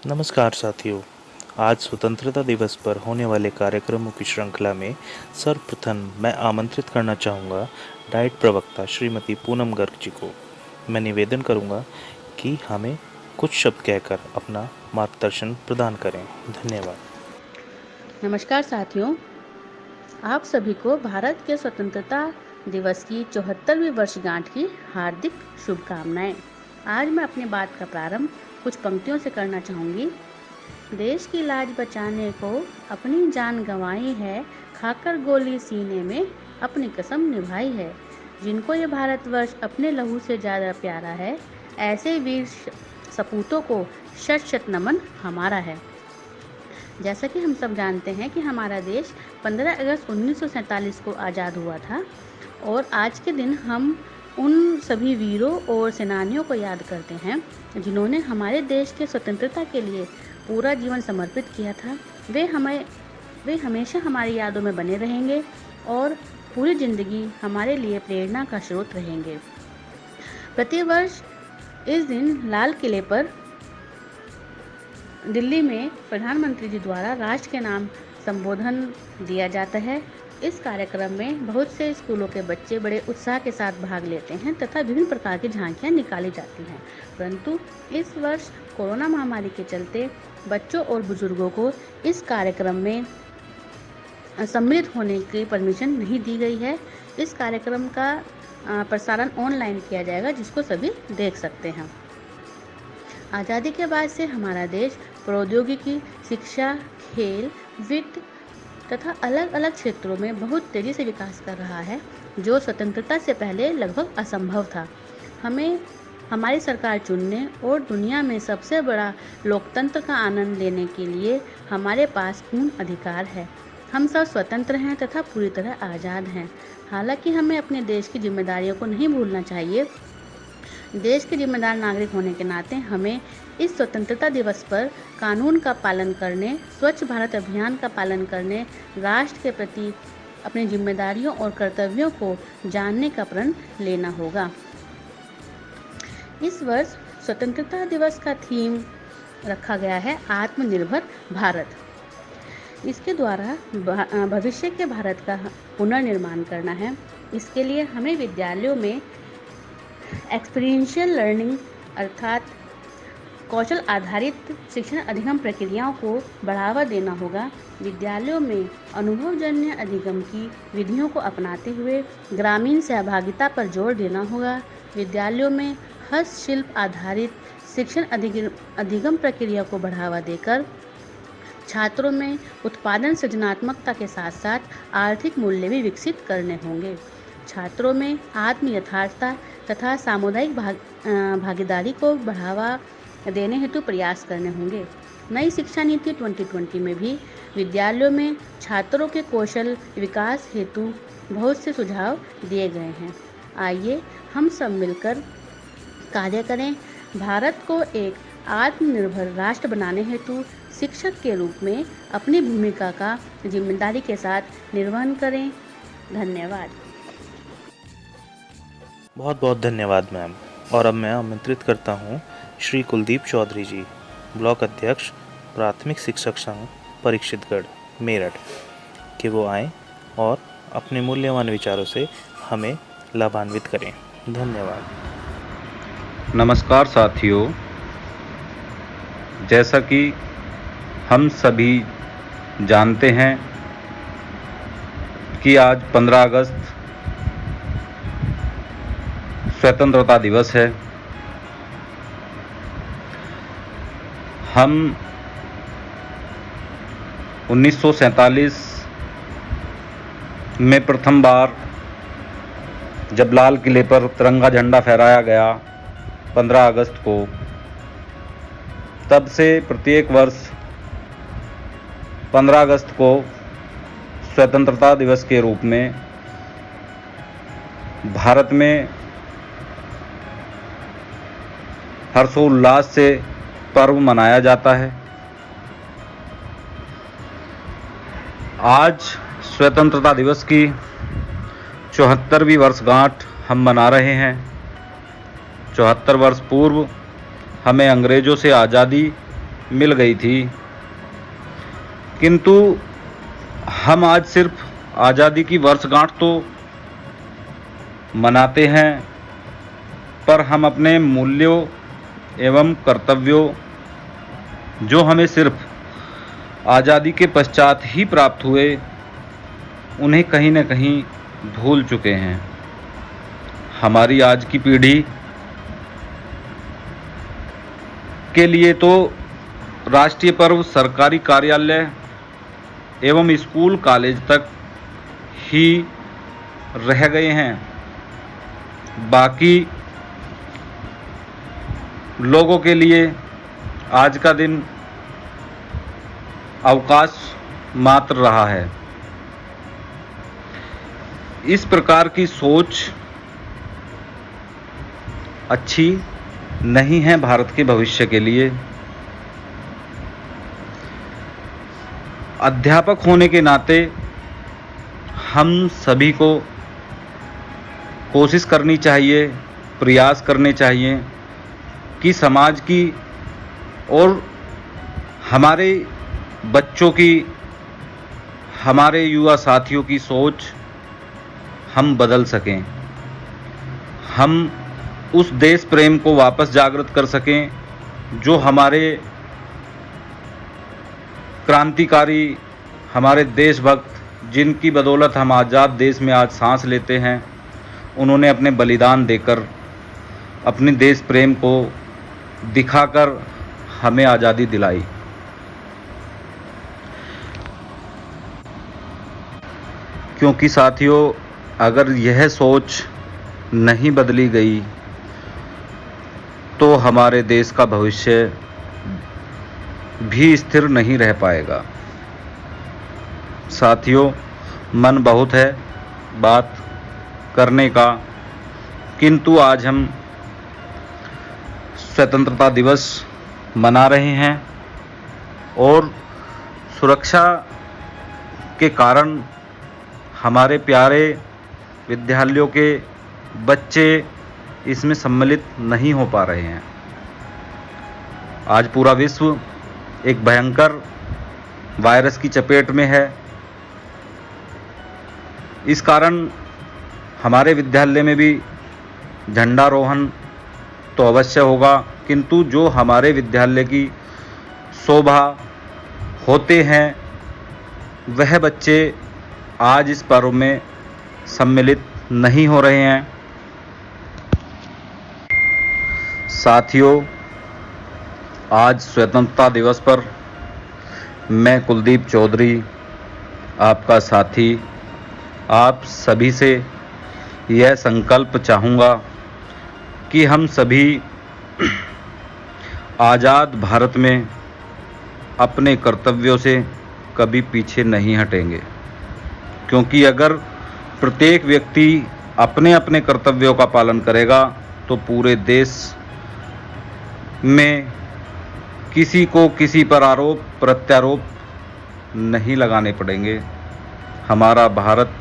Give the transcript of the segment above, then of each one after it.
नमस्कार साथियों। आज स्वतंत्रता दिवस पर होने वाले कार्यक्रमों की श्रृंखला में सर्वप्रथम मैं आमंत्रित करना चाहूँगा डाइट प्रवक्ता श्रीमती पूनम गर्ग जी को। मैं निवेदन करूँगा कि हमें कुछ शब्द कहकर अपना मार्गदर्शन प्रदान करें। धन्यवाद। नमस्कार साथियों, आप सभी को भारत के स्वतंत्रता दिवस की 74वीं वर्षगांठ की हार्दिक शुभकामनाएं। आज मैं अपनी बात का प्रारंभ कुछ पंक्तियों से करना चाहूँगी। देश की लाज बचाने को अपनी जान गंवाई है, खाकर गोली सीने में अपनी कसम निभाई है। जिनको ये भारतवर्ष अपने लहू से ज़्यादा प्यारा है, ऐसे वीर सपूतों को शत शत नमन हमारा है। जैसा कि हम सब जानते हैं कि हमारा देश 15 अगस्त 1947 को आज़ाद हुआ था और आज के दिन हम उन सभी वीरों और सेनानियों को याद करते हैं जिन्होंने हमारे देश के स्वतंत्रता के लिए पूरा जीवन समर्पित किया था। वे हमेशा हमारी यादों में बने रहेंगे और पूरी जिंदगी हमारे लिए प्रेरणा का स्रोत रहेंगे। प्रतिवर्ष इस दिन लाल किले पर दिल्ली में प्रधानमंत्री जी द्वारा राष्ट्र के नाम संबोधन दिया जाता है। इस कार्यक्रम में बहुत से स्कूलों के बच्चे बड़े उत्साह के साथ भाग लेते हैं तथा विभिन्न प्रकार की झांकियां निकाली जाती हैं। परंतु इस वर्ष कोरोना महामारी के चलते बच्चों और बुजुर्गों को इस कार्यक्रम में सम्मिलित होने की परमिशन नहीं दी गई है। इस कार्यक्रम का प्रसारण ऑनलाइन किया जाएगा, जिसको सभी देख सकते हैं। आज़ादी के बाद से हमारा देश प्रौद्योगिकी, शिक्षा, खेल, वित्त तथा अलग अलग क्षेत्रों में बहुत तेज़ी से विकास कर रहा है, जो स्वतंत्रता से पहले लगभग असंभव था। हमें हमारी सरकार चुनने और दुनिया में सबसे बड़ा लोकतंत्र का आनंद लेने के लिए हमारे पास पूर्ण अधिकार है। हम सब स्वतंत्र हैं तथा पूरी तरह आज़ाद हैं। हालांकि हमें अपने देश की जिम्मेदारियों को नहीं भूलना चाहिए। देश के जिम्मेदार नागरिक होने के नाते हमें इस स्वतंत्रता दिवस पर कानून का पालन करने, स्वच्छ भारत अभियान का पालन करने, राष्ट्र के प्रति अपनी जिम्मेदारियों और कर्तव्यों को जानने का प्रण लेना होगा। इस वर्ष स्वतंत्रता दिवस का थीम रखा गया है आत्मनिर्भर भारत। इसके द्वारा भविष्य के भारत का पुनर्निर्माण करना है। इसके लिए हमें विद्यालयों में एक्सपीरियंशियल लर्निंग अर्थात कौशल आधारित शिक्षण अधिगम प्रक्रियाओं को बढ़ावा देना होगा। विद्यालयों में अनुभवजन्य अधिगम की विधियों को अपनाते हुए ग्रामीण सहभागिता पर जोर देना होगा। विद्यालयों में हस्तशिल्प आधारित शिक्षण अधिगम प्रक्रिया को बढ़ावा देकर छात्रों में उत्पादन सृजनात्मकता के साथ साथ आर्थिक मूल्य भी विकसित करने होंगे। छात्रों में आत्म यथार्थता तथा सामुदायिक भागीदारी को बढ़ावा देने हेतु प्रयास करने होंगे। नई शिक्षा नीति 2020 में भी विद्यालयों में छात्रों के कौशल विकास हेतु बहुत से सुझाव दिए गए हैं। आइए हम सब मिलकर कार्य करें। भारत को एक आत्मनिर्भर राष्ट्र बनाने हेतु शिक्षक के रूप में अपनी भूमिका का जिम्मेदारी के साथ निर्वहन करें। धन्यवाद। बहुत बहुत धन्यवाद मैम। और अब मैं आमंत्रित करता हूँ श्री कुलदीप चौधरी जी, ब्लॉक अध्यक्ष प्राथमिक शिक्षक संघ परीक्षितगढ़ मेरठ, कि वो आएँ और अपने मूल्यवान विचारों से हमें लाभान्वित करें। धन्यवाद। नमस्कार साथियों, जैसा कि हम सभी जानते हैं कि आज 15 अगस्त स्वतंत्रता दिवस है। हम 1947 में प्रथम बार जब लाल किले पर तिरंगा झंडा फहराया गया 15 अगस्त को, तब से प्रत्येक वर्ष 15 अगस्त को स्वतंत्रता दिवस के रूप में भारत में हर्षोल्लास से पर्व मनाया जाता है। आज स्वतंत्रता दिवस की 74वीं वर्षगांठ हम मना रहे हैं। 74 वर्ष पूर्व हमें अंग्रेज़ों से आज़ादी मिल गई थी, किंतु हम आज सिर्फ आज़ादी की वर्षगांठ तो मनाते हैं, पर हम अपने मूल्यों एवं कर्तव्यों जो हमें सिर्फ आज़ादी के पश्चात ही प्राप्त हुए, उन्हें कहीं न कहीं भूल चुके हैं। हमारी आज की पीढ़ी के लिए तो राष्ट्रीय पर्व सरकारी कार्यालय एवं स्कूल कॉलेज तक ही रह गए हैं। बाकी लोगों के लिए आज का दिन अवकाश मात्र रहा है। इस प्रकार की सोच अच्छी नहीं है भारत के भविष्य के लिए। अध्यापक होने के नाते हम सभी को कोशिश करनी चाहिए, प्रयास करने चाहिए कि समाज की और हमारे बच्चों की, हमारे युवा साथियों की सोच हम बदल सकें। हम उस देश प्रेम को वापस जागृत कर सकें जो हमारे क्रांतिकारी, हमारे देशभक्त, जिनकी बदौलत हम आज़ाद देश में आज सांस लेते हैं, उन्होंने अपने बलिदान देकर अपने देश प्रेम को दिखाकर हमें आज़ादी दिलाई। क्योंकि साथियों, अगर यह सोच नहीं बदली गई तो हमारे देश का भविष्य भी स्थिर नहीं रह पाएगा। साथियों, मन बहुत है बात करने का, किंतु आज हम स्वतंत्रता दिवस मना रहे हैं और सुरक्षा के कारण हमारे प्यारे विद्यालयों के बच्चे इसमें सम्मिलित नहीं हो पा रहे हैं। आज पूरा विश्व एक भयंकर वायरस की चपेट में है। इस कारण हमारे विद्यालय में भी झंडारोहण तो अवश्य होगा, किंतु जो हमारे विद्यालय की शोभा होते हैं वह बच्चे आज इस पर्व में सम्मिलित नहीं हो रहे हैं। साथियों, आज स्वतंत्रता दिवस पर मैं कुलदीप चौधरी, आपका साथी, आप सभी से यह संकल्प चाहूँगा कि हम सभी आज़ाद भारत में अपने कर्तव्यों से कभी पीछे नहीं हटेंगे। क्योंकि अगर प्रत्येक व्यक्ति अपने अपने कर्तव्यों का पालन करेगा तो पूरे देश में किसी को किसी पर आरोप प्रत्यारोप नहीं लगाने पड़ेंगे। हमारा भारत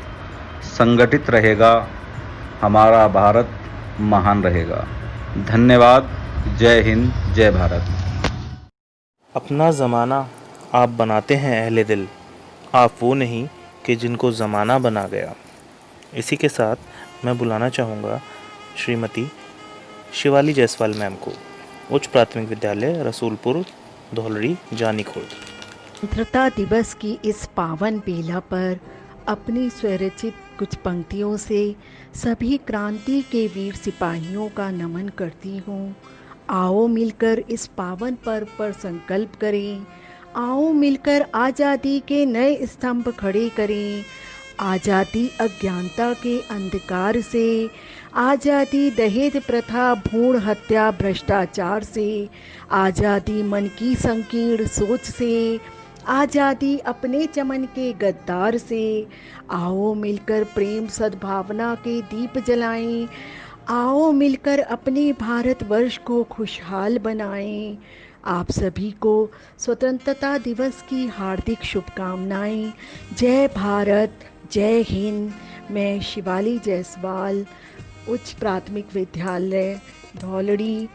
संगठित रहेगा, हमारा भारत महान रहेगा। धन्यवाद। जय हिंद, जय भारत। अपना ज़माना आप बनाते हैं अहले दिल, आप वो नहीं कि जिनको ज़माना बना गया। इसी के साथ मैं बुलाना चाहूँगा श्रीमती शिवाली जायसवाल मैम को, उच्च प्राथमिक विद्यालय रसूलपुर, धौलड़ी, जानीखुर्द। स्वतंत्रता दिवस की इस पावन बेला पर अपनी स्वरचित कुछ पंक्तियों से सभी क्रांति के वीर सिपाहियों का नमन करती हूँ। आओ मिलकर इस पावन पर्व पर संकल्प करें, आओ मिलकर आज़ादी के नए स्तंभ खड़े करें। आज़ादी अज्ञानता के अंधकार से, आज़ादी दहेज प्रथा, भ्रूण हत्या, भ्रष्टाचार से, आज़ादी मन की संकीर्ण सोच से, आज़ादी अपने चमन के गद्दार से। आओ मिलकर प्रेम सद्भावना के दीप जलाएं, आओ मिलकर अपने भारतवर्ष को खुशहाल बनाएं। आप सभी को स्वतंत्रता दिवस की हार्दिक शुभकामनाएं। जय भारत, जय हिंद। मैं शिवाली जायसवाल, उच्च प्राथमिक विद्यालय धौलड़ी,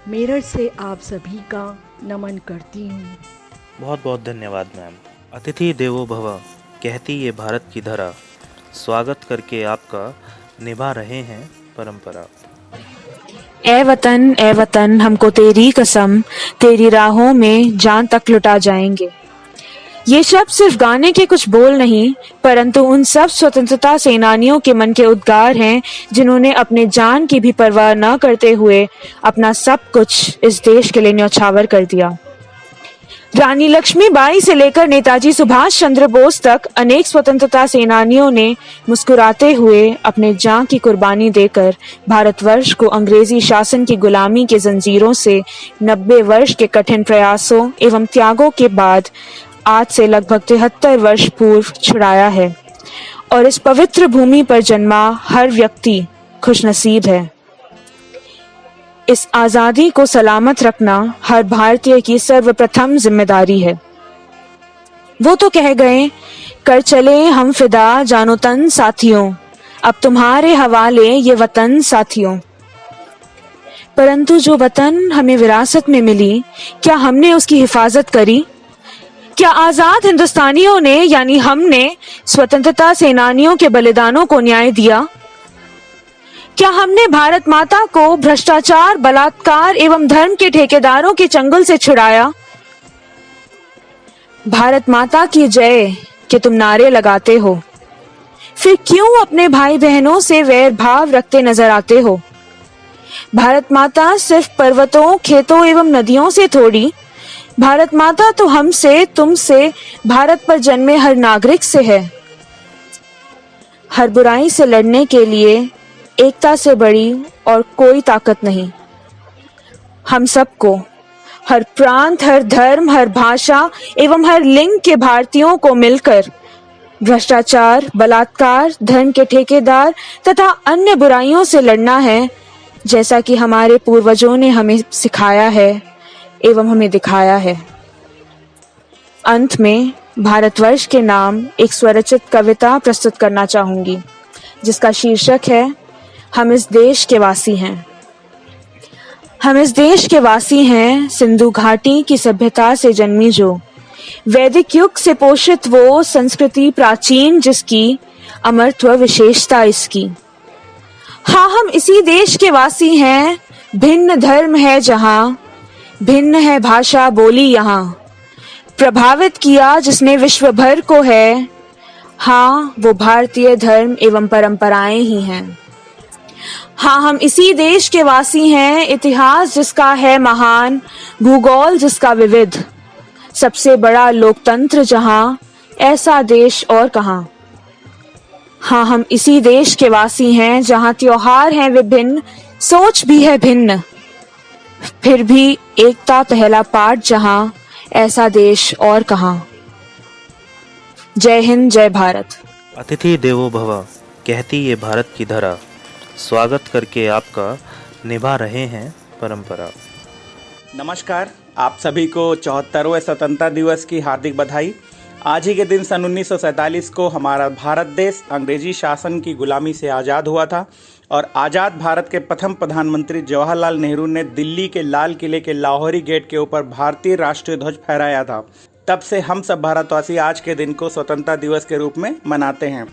मेरठ से आप सभी का नमन करती हूँ। बहुत बहुत धन्यवाद मैम। अतिथि देवो भव कहती ये भारत की धरा, स्वागत करके आपका निभा रहे हैं परंपरा। ए वतन हमको तेरी कसम, तेरी राहों में जान तक लुटा जाएंगे। ये शब्द सिर्फ गाने के कुछ बोल नहीं, परंतु उन सब स्वतंत्रता सेनानियों के मन के उद्गार हैं जिन्होंने अपने जान की भी परवाह न करते हुए अपना सब कुछ इस देश के लिए न्यौछावर कर दिया। रानी लक्ष्मीबाई से लेकर नेताजी सुभाष चंद्र बोस तक अनेक स्वतंत्रता सेनानियों ने मुस्कुराते हुए अपने जान की कुर्बानी देकर भारतवर्ष को अंग्रेजी शासन की गुलामी के जंजीरों से 90 वर्ष के कठिन प्रयासों एवं त्यागों के बाद आज से लगभग 73 वर्ष पूर्व छुड़ाया है। और इस पवित्र भूमि पर जन्मा हर व्यक्ति खुशनसीब है। इस आज़ादी को सलामत रखना हर भारतीय की सर्वप्रथम जिम्मेदारी है। वो तो कह गए, कर चले हम फिदा जानो तन साथियों, अब तुम्हारे हवाले ये वतन साथियों। परंतु जो वतन हमें विरासत में मिली, क्या हमने उसकी हिफाजत करी? क्या आजाद हिंदुस्तानियों ने यानी हमने स्वतंत्रता सेनानियों के बलिदानों को न्याय दिया? क्या हमने भारत माता को भ्रष्टाचार, बलात्कार एवं धर्म के ठेकेदारों के चंगुल से छुड़ाया? भारत माता की जय के तुम नारे लगाते हो, फिर क्यों अपने भाई बहनों से वैर भाव रखते नजर आते हो? भारत माता सिर्फ पर्वतों, खेतों एवं नदियों से थोड़ी, भारत माता तो हमसे, तुमसे, भारत पर जन्मे हर नागरिक से है। हर बुराई से लड़ने के लिए एकता से बड़ी और कोई ताकत नहीं। हम सबको, हर प्रांत, हर धर्म, हर भाषा एवं हर लिंग के भारतीयों को मिलकर भ्रष्टाचार, बलात्कार, धर्म के ठेकेदार तथा अन्य बुराइयों से लड़ना है, जैसा कि हमारे पूर्वजों ने हमें सिखाया है एवं हमें दिखाया है। अंत में भारतवर्ष के नाम एक स्वरचित कविता प्रस्तुत करना चाहूंगी, जिसका शीर्षक है हम इस देश के वासी हैं। हम इस देश के वासी हैं, सिंधु घाटी की सभ्यता से जन्मी जो, वैदिक युग से पोषित वो संस्कृति प्राचीन जिसकी, अमरत्व विशेषता इसकी। हाँ, हम इसी देश के वासी हैं, भिन्न धर्म है जहाँ, भिन्न है भाषा बोली यहाँ, प्रभावित किया जिसने विश्व भर को है, हाँ वो भारतीय धर्म एवं परंपराएं ही हैं। हाँ, हम इसी देश के वासी हैं, इतिहास जिसका है महान, भूगोल जिसका विविध, सबसे बड़ा लोकतंत्र जहाँ, ऐसा देश और कहाँ। हाँ, हम इसी देश के वासी हैं, जहाँ त्योहार हैं विभिन्न, सोच भी है भिन्न, फिर भी एकता पहला पाठ जहाँ, ऐसा देश और कहाँ। जय हिंद, जय भारत। अतिथि देवो भव कहती ये भारत की धरा, स्वागत करके आपका निभा रहे हैं परंपरा। नमस्कार, आप सभी को 74वें स्वतंत्रता दिवस की हार्दिक बधाई। आज ही के दिन सन 1947 को हमारा भारत देश अंग्रेजी शासन की गुलामी से आज़ाद हुआ था और आज़ाद भारत के प्रथम प्रधानमंत्री जवाहरलाल नेहरू ने दिल्ली के लाल किले के लाहौरी गेट के ऊपर भारतीय राष्ट्रीय ध्वज फहराया था। तब से हम सब भारतवासी आज के दिन को स्वतंत्रता दिवस के रूप में मनाते हैं।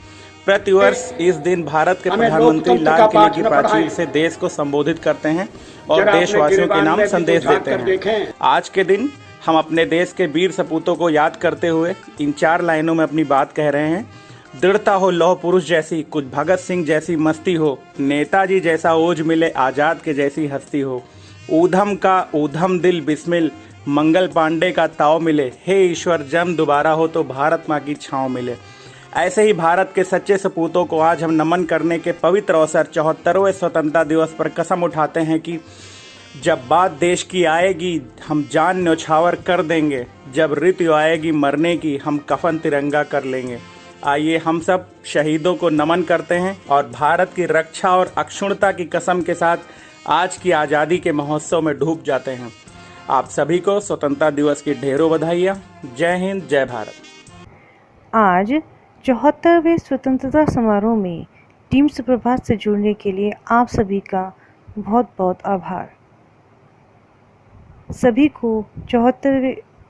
प्रतिवर्ष इस दिन भारत के प्रधानमंत्री लाल किले की प्राचीर से देश को संबोधित करते हैं और देशवासियों के नाम संदेश देते हैं। आज के दिन हम अपने देश के वीर सपूतों को याद करते हुए इन 4 लाइनों में अपनी बात कह रहे हैं। दृढ़ता हो लौह पुरुष जैसी, कुछ भगत सिंह जैसी मस्ती हो, नेताजी जैसा ओज मिले, आजाद के जैसी हस्ती हो, ऊधम का ऊधम दिल बिस्मिल, मंगल पांडे का ताव मिले, हे ईश्वर जन्म दोबारा हो तो भारत माँ की छाँव मिले। ऐसे ही भारत के सच्चे सपूतों को आज हम नमन करने के पवित्र अवसर 74वें स्वतंत्रता दिवस पर कसम उठाते हैं कि जब बात देश की आएगी हम जान न्यौछावर कर देंगे, जब ऋतु आएगी मरने की हम कफन तिरंगा कर लेंगे। आइए हम सब शहीदों को नमन करते हैं और भारत की रक्षा और अक्षुण्णता की कसम के साथ आज की आज़ादी के महोत्सव में डूब जाते हैं। आप सभी को स्वतंत्रता दिवस की ढेरों बधाइयाँ। जय हिंद, जय भारत। आज 74वें स्वतंत्रता समारोह में टीम सुप्रभात से जुड़ने के लिए आप सभी का बहुत बहुत आभार। सभी को 74वें